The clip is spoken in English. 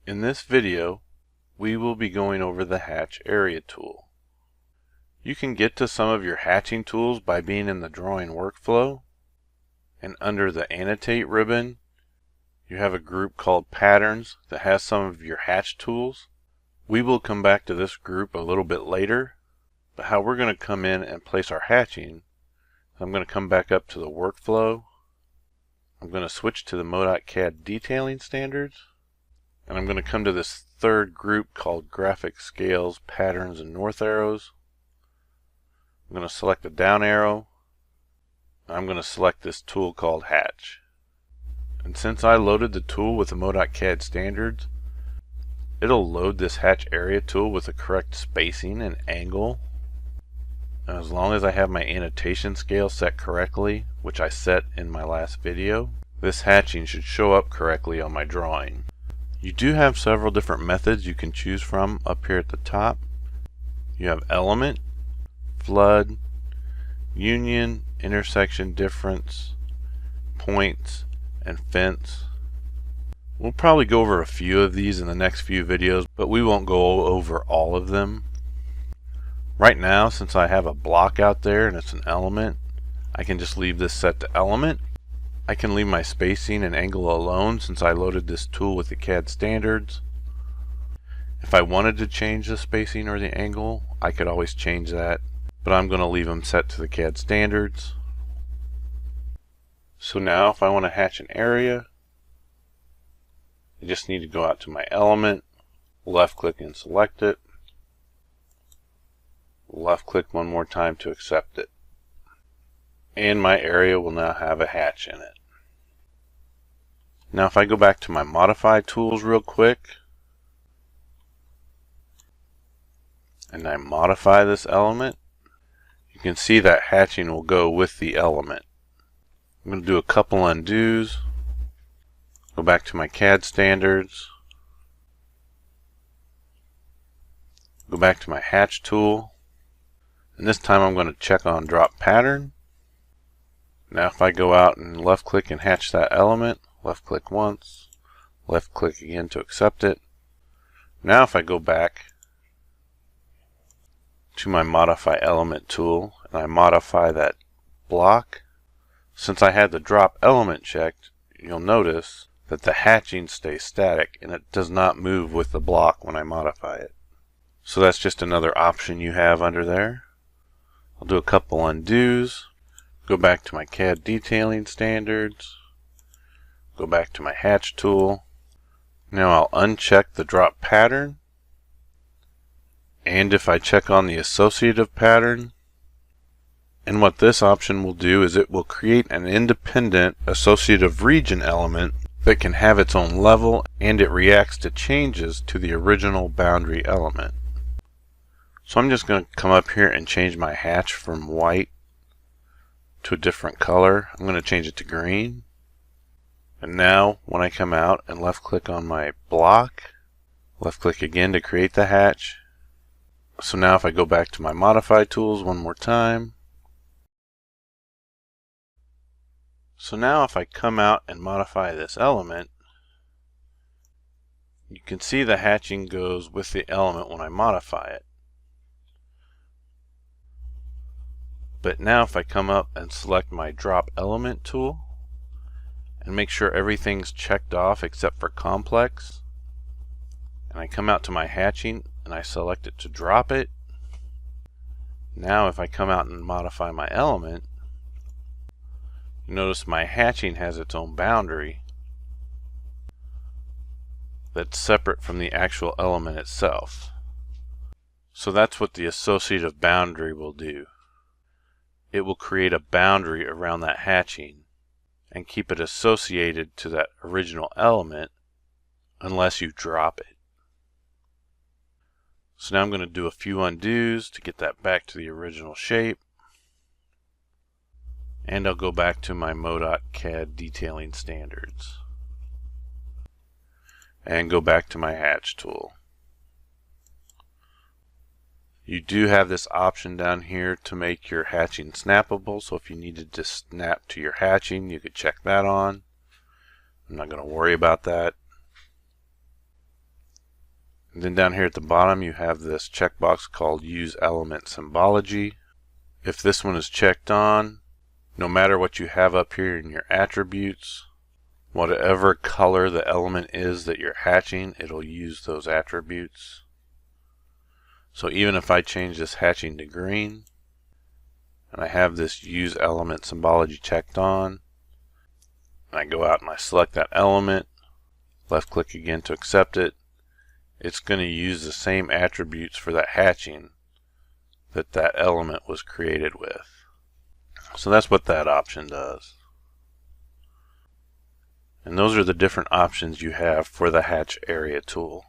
In this video, we will be going over the Hatch Area tool. You can get to some of your hatching tools by being in the drawing workflow, and under the Annotate ribbon, you have a group called Patterns that has some of your hatch tools. We will come back to this group a little bit later, but how we're going to come in and place our hatching, I'm going to come back up to the workflow. I'm going to switch to the MO.CAD detailing standards, and I'm going to come to this third group called Graphic Scales, Patterns, and North Arrows. I'm going to select the down arrow, and I'm going to select this tool called Hatch. And since I loaded the tool with the MO.CAD standards, it'll load this Hatch Area tool with the correct spacing and angle. And as long as I have my annotation scale set correctly, which I set in my last video, this hatching should show up correctly on my drawing. You do have several different methods you can choose from up here at the top. You have Element, Flood, Union, Intersection Difference, Points, and Fence. We'll probably go over a few of these in the next few videos, but we won't go over all of them. Right now, since I have a block out there and it's an element, I can just leave this set to Element. I can leave my spacing and angle alone since I loaded this tool with the CAD standards. If I wanted to change the spacing or the angle, I could always change that, but I'm going to leave them set to the CAD standards. So now if I want to hatch an area, I just need to go out to my element, left click and select it, left click one more time to accept it, and my area will now have a hatch in it. Now if I go back to my modify tools real quick and I modify this element, you can see that hatching will go with the element. I'm going to do a couple undos, go back to my CAD standards, go back to my hatch tool, and this time I'm going to check on drop pattern. Now if I go out and left click and hatch that element, left click once, left click again to accept it. Now if I go back to my modify element tool and I modify that block, since I had the drop element checked, you'll notice that the hatching stays static and it does not move with the block when I modify it. So that's just another option you have under there. I'll do a couple undos, go back to my CAD detailing standards, go back to my hatch tool. Now I'll uncheck the drop pattern, and if I check on the associative pattern, and what this option will do is it will create an independent associative region element that can have its own level, and it reacts to changes to the original boundary element. So I'm just going to come up here and change my hatch from white to a different color. I'm going to change it to green. And now when I come out and left click on my block, left click again to create the hatch. So now if I go back to my modify tools one more time, so now if I come out and modify this element, you can see the hatching goes with the element when I modify it. But now if I come up and select my drop element tool and make sure everything's checked off except for complex, and I come out to my hatching and I select it to drop it, now if I come out and modify my element, you notice my hatching has its own boundary that's separate from the actual element itself. So that's what the associative boundary will do. It will create a boundary around that hatching and keep it associated to that original element unless you drop it. So now I'm going to do a few undos to get that back to the original shape. And I'll go back to my MO.CAD detailing standards and go back to my hatch tool. You do have this option down here to make your hatching snappable, so if you needed to snap to your hatching, you could check that on. I'm not going to worry about that. And then down here at the bottom you have this checkbox called Use Element Symbology. If this one is checked on, no matter what you have up here in your attributes, whatever color the element is that you're hatching, it'll use those attributes. So even if I change this hatching to green, and I have this Use Element Symbology checked on, and I go out and I select that element, left click again to accept it, it's going to use the same attributes for that hatching that that element was created with. So that's what that option does. And those are the different options you have for the Hatch Area tool.